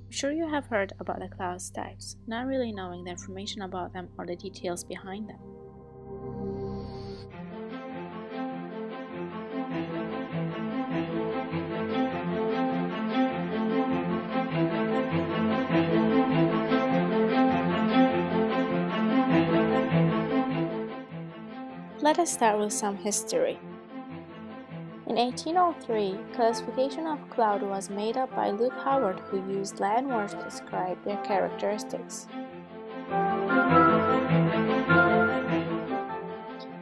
I'm sure you have heard about the clouds types, not really knowing the information about them or the details behind them. Let us start with some history. In 1803, classification of cloud was made up by Luke Howard, who used Latin words to describe their characteristics.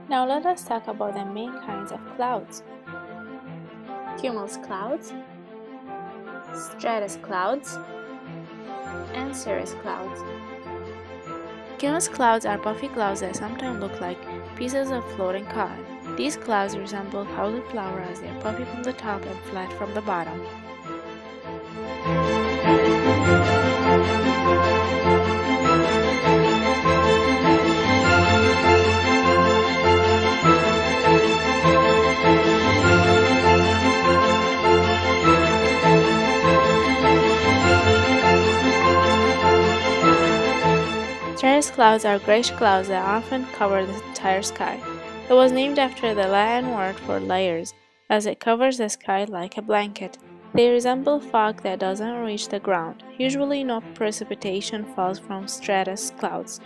Now let us talk about the main kinds of clouds. Cumulus clouds, stratus clouds, and cirrus clouds. Cumulus clouds are puffy clouds that sometimes look like pieces of floating cotton. These clouds resemble powdered flour as they are puffy from the top and flat from the bottom. Stratus clouds are grayish clouds that often cover the entire sky. It was named after the Latin word for layers, as it covers the sky like a blanket. They resemble fog that doesn't reach the ground. Usually no precipitation falls from stratus clouds.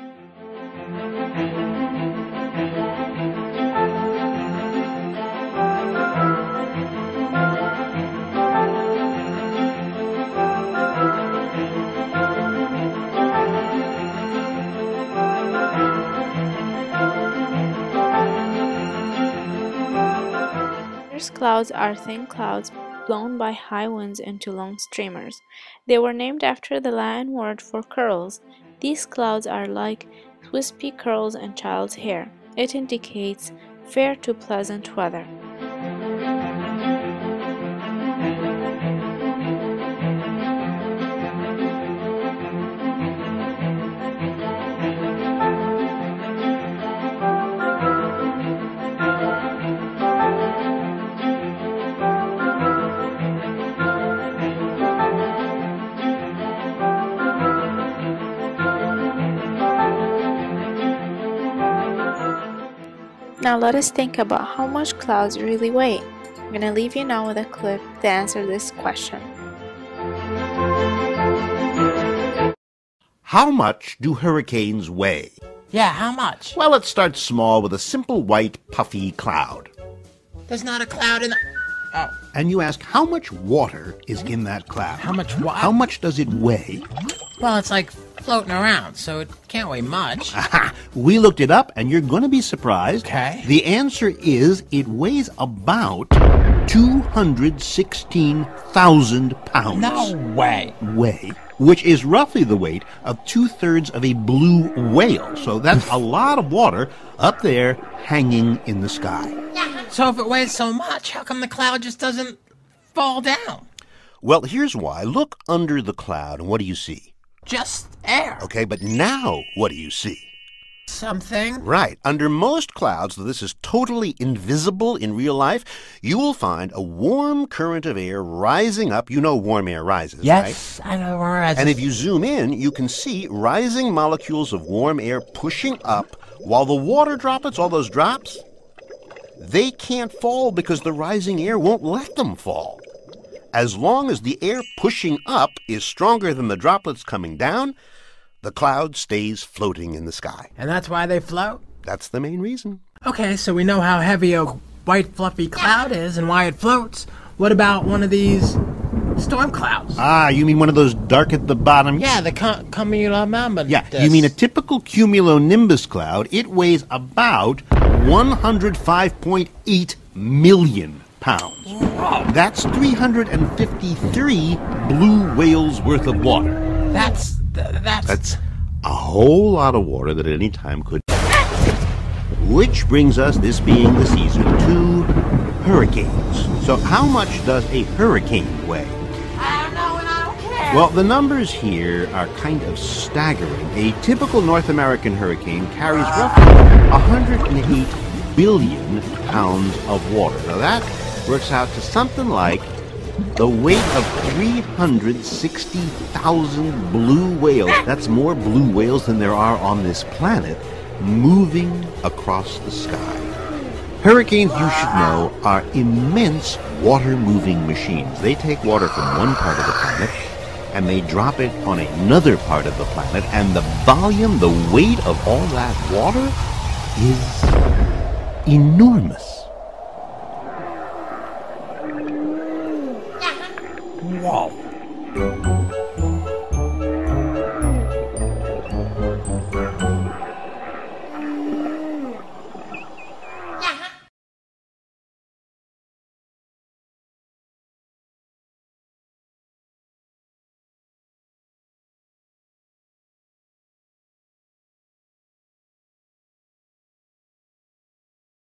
Clouds are thin clouds blown by high winds into long streamers. They were named after the Latin word for curls. These clouds are like wispy curls in child's hair. It indicates fair to pleasant weather. Now let us think about how much clouds really weigh. I'm going to leave you now with a clip to answer this question. How much do hurricanes weigh? Yeah, how much? Well, it starts small with a simple white puffy cloud. There's not a cloud in the... Oh. And you ask how much water is in that cloud. How much what? How much does it weigh? Well, it's like floating around, so it can't weigh much. Aha! We looked it up, and you're going to be surprised. Okay. The answer is it weighs about 216,000 pounds. No way. Which is roughly the weight of 2/3 of a blue whale. So that's a lot of water up there hanging in the sky. So if it weighs so much, how come the cloud just doesn't fall down? Well, here's why. Look under the cloud, and what do you see? Just air. Okay, but now what do you see? Something. Right. Under most clouds, though this is totally invisible in real life, you will find a warm current of air rising up. You know warm air rises, Yes, right? I know warm air rises. And if you zoom in, you can see rising molecules of warm air pushing up while the water droplets, all those drops, they can't fall because the rising air won't let them fall. As long as the air pushing up is stronger than the droplets coming down, the cloud stays floating in the sky. And that's why they float? That's the main reason. Okay, so we know how heavy a white fluffy cloud is and why it floats. What about one of these storm clouds? Ah, you mean one of those dark at the bottom? Yeah, the cumulonimbus. Yeah, you mean a typical cumulonimbus cloud. It weighs about 105.8 million pounds. Whoa. That's 353 blue whales worth of water. That's a whole lot of water that at any time could. Which brings us, this being the season, to hurricanes. So how much does a hurricane weigh? I don't know and I don't care. Well, the numbers here are kind of staggering. A typical North American hurricane carries roughly 108 billion pounds of water. Now that works out to something like The weight of 360,000 blue whales, that's more blue whales than there are on this planet, moving across the sky. Hurricanes, you should know, are immense water-moving machines. They take water from one part of the planet and they drop it on another part of the planet, and the volume, the weight of all that water is enormous. Whoa.